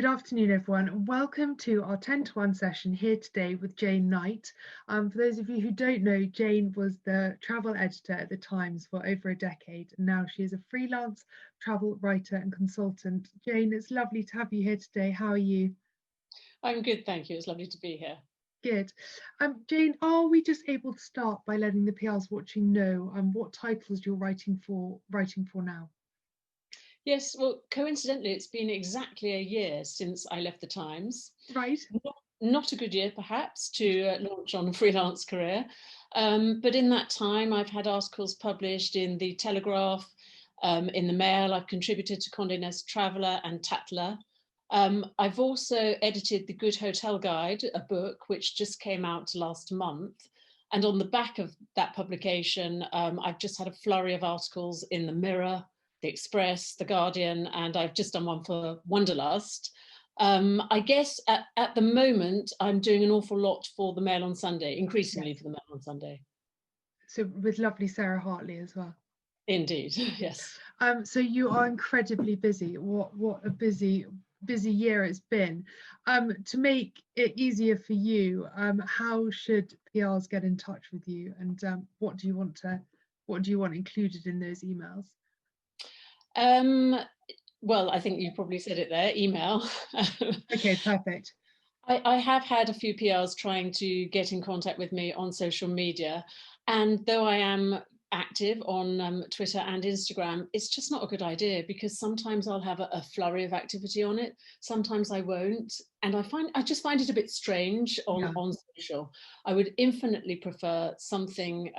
Good afternoon, everyone, and welcome to our 10 to 1 session here today with Jane Knight. For those of you who don't know, Jane was the travel editor at the Times for over a decade, and now she is a freelance travel writer and consultant. Jane, it's lovely to have you here today. How are you? I'm good, thank you. It's lovely to be here. Good. Jane, are we just able to start by letting the PRs watching know what titles you're writing for now? Yes, well, coincidentally, it's been exactly a year since I left the Times. Right. Not a good year, perhaps, to launch on a freelance career. But in that time, I've had articles published in the Telegraph, in the Mail. I've contributed to Condé Nast Traveller and Tatler. I've also edited The Good Hotel Guide, a book which just came out last month. And on the back of that publication, I've just had a flurry of articles in the Mirror, the Express, the Guardian, and I've just done one for Wanderlust. I guess at the moment, I'm doing an awful lot for the Mail on Sunday, increasingly for the Mail on Sunday. So with lovely Sarah Hartley as well. Indeed, yes. So you are incredibly busy. What a busy year it's been. To make it easier for you, how should PRs get in touch with you, and what do you want included in those emails? Well, I think you probably said it there, email. Okay, perfect. I have had a few PRs trying to get in contact with me on social media. And though I am active on Twitter and Instagram, it's just not a good idea because sometimes I'll have a flurry of activity on it. Sometimes I won't. And I just find it a bit strange on social. I would infinitely prefer something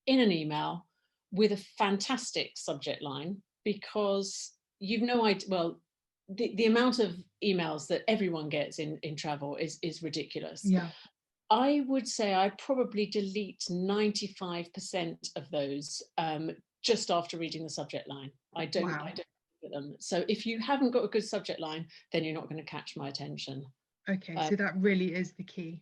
in an email with a fantastic subject line, because you've no idea, well, the amount of emails that everyone gets in travel is ridiculous. Yeah. I would say I probably delete 95% of those just after reading the subject line. I don't look at them. So if you haven't got a good subject line, then you're not going to catch my attention. Okay, so that really is the key.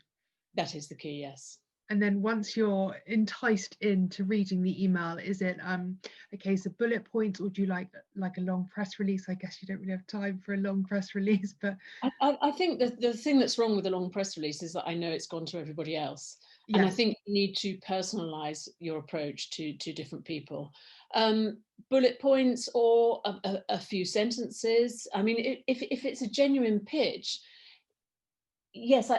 That is the key, yes. And then once you're enticed into reading the email, is it a case of bullet points, or do you like a long press release? I guess you don't really have time for a long press release, but I think the thing that's wrong with a long press release is that I know it's gone to everybody else. Yes. And I think you need to personalize your approach to different people. Bullet points or a few sentences. I mean, if it's a genuine pitch, yes,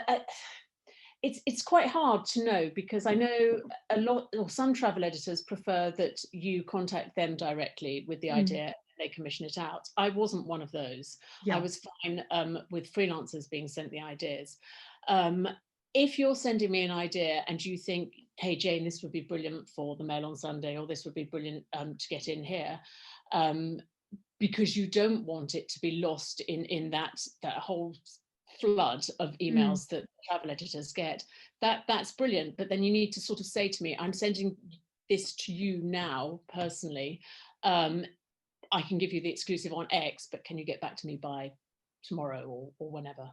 it's quite hard to know, because I know a lot, or some travel editors prefer that you contact them directly with the idea and they commission it out. I wasn't one of those. I was fine with freelancers being sent the ideas. If you're sending me an idea and you think, hey, Jane, this would be brilliant for the Mail on Sunday, or this would be brilliant to get in here, because you don't want it to be lost in that whole flood of emails that travel editors get, that's brilliant. But then you need to sort of say to me, I'm sending this to you now personally. I can give you the exclusive on X, but can you get back to me by tomorrow or whenever?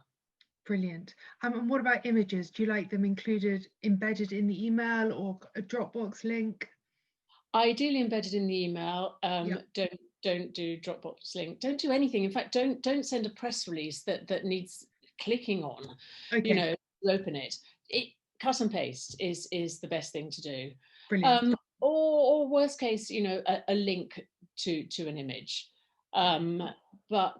Brilliant. And what about images? Do you like them embedded in the email, or a Dropbox link? Ideally embedded in the email. Don't do Dropbox link. Don't do anything. In fact, don't send a press release that needs clicking on. Okay. You know, open it. Cut and paste is the best thing to do. Brilliant. Or worst case, you know, a link to an image. But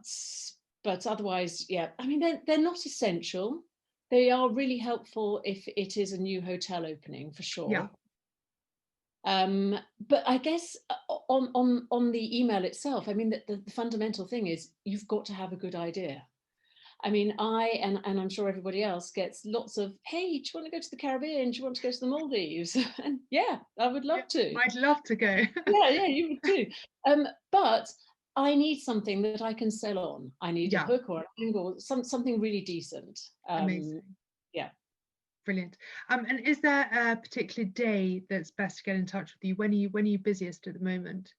otherwise, yeah, I mean, they're not essential. They are really helpful if it is a new hotel opening, for sure. Yeah. But I guess on the email itself, I mean, the fundamental thing is you've got to have a good idea. I mean, and I'm sure everybody else gets lots of, hey, do you want to go to the Caribbean? Do you want to go to the Maldives? And yeah, I would love to. I'd love to go. yeah, you would too. But I need something that I can sell on. I need a hook or an angle, something really decent. Amazing. Yeah. Brilliant. And is there a particular day that's best to get in touch with you? When are you busiest at the moment?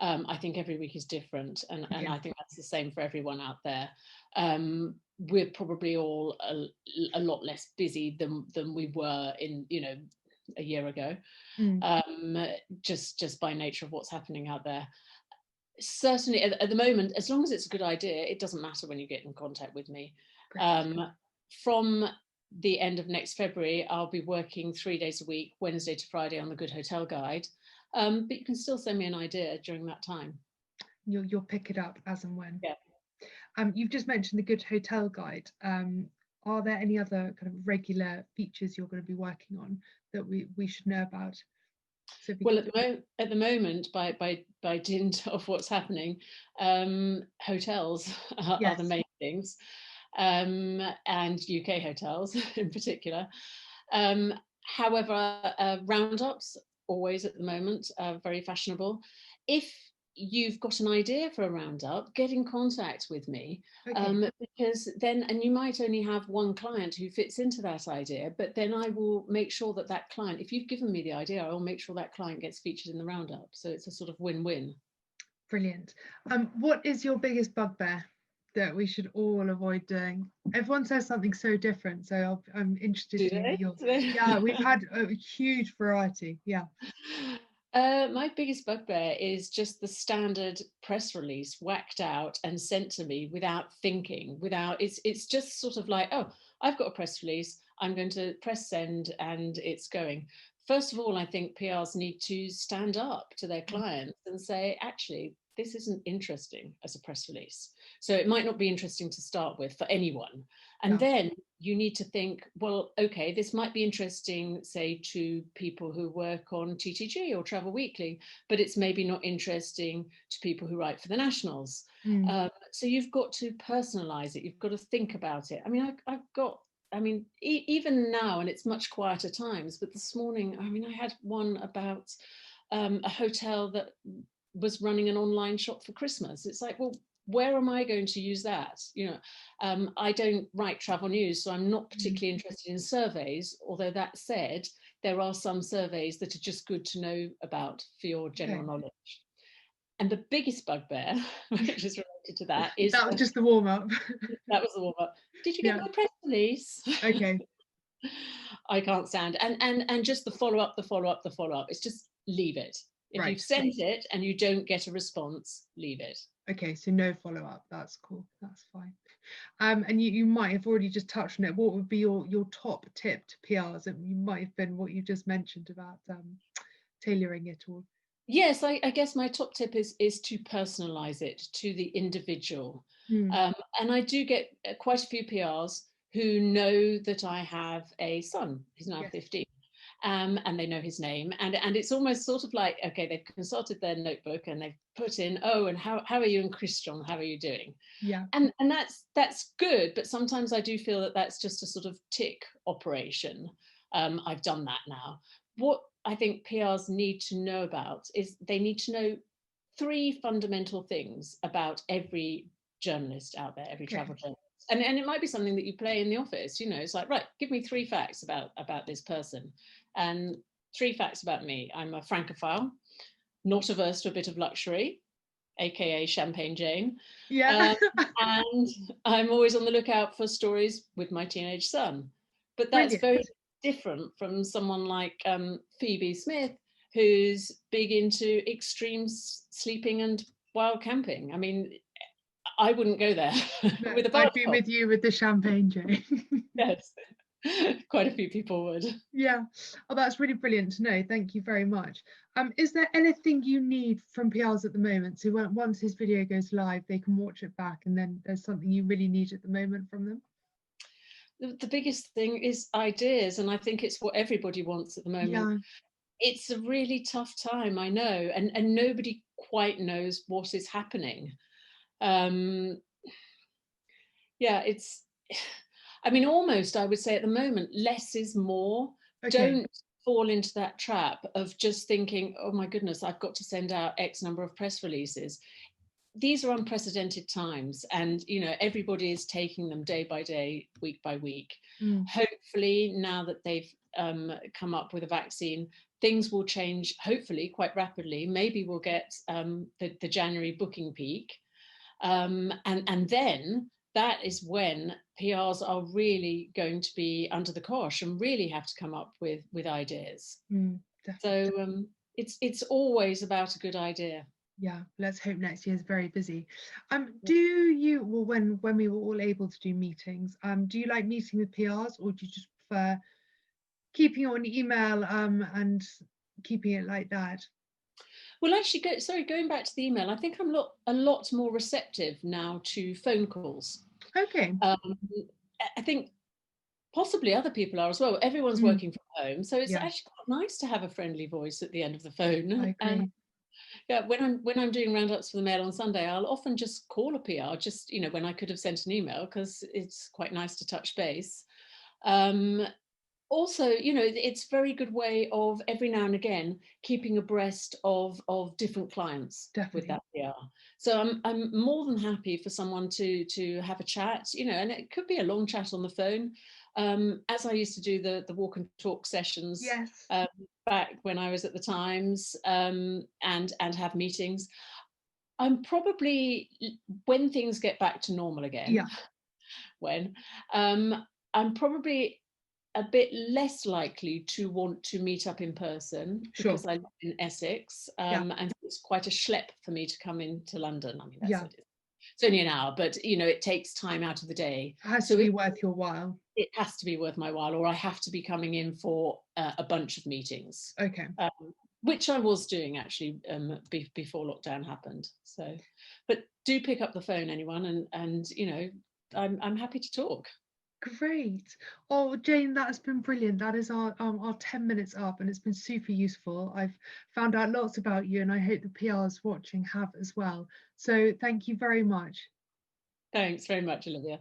I think every week is different, and I think that's the same for everyone out there. We're probably all a lot less busy than we were in, you know, a year ago, just by nature of what's happening out there. Certainly at the moment, as long as it's a good idea, it doesn't matter when you get in contact with me. Great. From the end of next February, I'll be working 3 days a week, Wednesday to Friday, on the Good Hotel Guide. But you can still send me an idea during that time. You'll pick it up as and when. Yeah. You've just mentioned the Good Hotel Guide. Are there any other kind of regular features you're going to be working on that we should know about? So well, at the moment, by dint of what's happening, hotels are the main things, and UK hotels in particular. However, roundups always at the moment are very fashionable. If you've got an idea for a roundup, get in contact with me, because then, and you might only have one client who fits into that idea, but then I will make sure that that client, if you've given me the idea, I will make sure that client gets featured in the roundup. So it's a sort of win-win. Brilliant. What is your biggest bugbear that we should all avoid doing? Everyone says something so different, so I'm interested to hear yours. Yeah, we've had a huge variety. Yeah. My biggest bugbear is just the standard press release whacked out and sent to me without thinking, it's just sort of like, oh, I've got a press release, I'm going to press send and it's going. First of all, I think PRs need to stand up to their clients and say, actually, this isn't interesting as a press release. So it might not be interesting to start with for anyone. And then you need to think, well, okay, this might be interesting, say, to people who work on TTG or Travel Weekly, but it's maybe not interesting to people who write for the Nationals. So you've got to personalize it. You've got to think about it. I mean, even now, and it's much quieter times, but this morning, I had one about a hotel that was running an online shop for Christmas. It's like, well, where am I going to use that? I don't write travel news, so I'm not particularly interested in surveys, although that said, there are some surveys that are just good to know about for your general knowledge. And the biggest bugbear, which is related to that, is that was just the warm-up. That was the warm-up. Did you get my press release? Okay. I can't stand. And just the follow-up. It's just leave it. If you've sent it and you don't get a response, leave it. Okay, so no follow-up. That's cool. That's fine. And you might have already just touched on it. What would be your top tip to PRs? And you might have been what you just mentioned about tailoring it all. Yes, I guess my top tip is to personalize it to the individual. And I do get quite a few PRs who know that I have a son who's now 15. And they know his name, and it's almost sort of like, okay, they've consulted their notebook and they've put in, oh, and how are you and Christian, how are you doing? And that's good, but sometimes I do feel that that's just a sort of tick operation. I've done that now. What I think PRs need to know about is they need to know 3 fundamental things about every journalist out there, every travel journalist. And it might be something that you play in the office, it's like, right, give me 3 facts about this person. And 3 facts about me. I'm a francophile, not averse to a bit of luxury, aka Champagne Jane. And I'm always on the lookout for stories with my teenage son. But that's very different from someone like Phoebe Smith, who's big into extreme sleeping and wild camping. I mean, I wouldn't go there. With I'd be with you with the Champagne Jane. Yes. Quite a few people would. Yeah. Oh, that's really brilliant to know. Thank you very much. Is there anything you need from PRs at the moment? So once his video goes live, they can watch it back, and then there's something you really need at the moment from them? The biggest thing is ideas, and I think it's what everybody wants at the moment. It's a really tough time, I know, and nobody quite knows what is happening. It's, almost, I would say at the moment, less is more. Don't fall into that trap of just thinking, oh my goodness, I've got to send out X number of press releases. These are unprecedented times, and everybody is taking them day by day, week by week. Hopefully, now that they've come up with a vaccine, things will change, hopefully quite rapidly. Maybe we'll get the January booking peak, and then that is when PRs are really going to be under the cosh and really have to come up with ideas. So it's always about a good idea. Yeah, let's hope next year's very busy. Do you, well, when we were all able to do meetings, do you like meeting with PRs, or do you just prefer keeping it on email and keeping it like that? Well, actually, going back to the email, I think I'm a lot more receptive now to phone calls. Okay. I think possibly other people are as well. Everyone's Mm, working from home, so it's yeah, actually quite nice to have a friendly voice at the end of the I phone. And agree. yeah, when I'm doing roundups for the Mail on Sunday, I'll often just call a PR, just when I could have sent an email, because it's quite nice to touch base. Um, Also, it's a very good way of every now and again keeping abreast of different clients with Definitely. that PR. So I'm more than happy for someone to have a chat, and it could be a long chat on the phone. As I used to do the walk and talk sessions Yes. back when I was at the Times, and have meetings. I'm probably, when things get back to normal Yeah, again, when I'm probably a bit less likely to want to meet up in person, sure. because I live in Essex, Yeah, and it's quite a schlep for me to come into London. I mean, that's yeah. it. It's only an hour, but it takes time out of the day. It has to So be worth your while. it has to be worth my while, or I have to be coming in for a bunch of meetings, Okay. um, which I was doing actually, before lockdown happened. So, but do pick up the phone, anyone, and I'm happy to talk. Great. Oh, Jane, that has been brilliant. That is our 10 minutes up, and it's been super useful. I've found out lots about you, and I hope the PRs watching have as well. So thank you very much. Thanks very much, Olivia.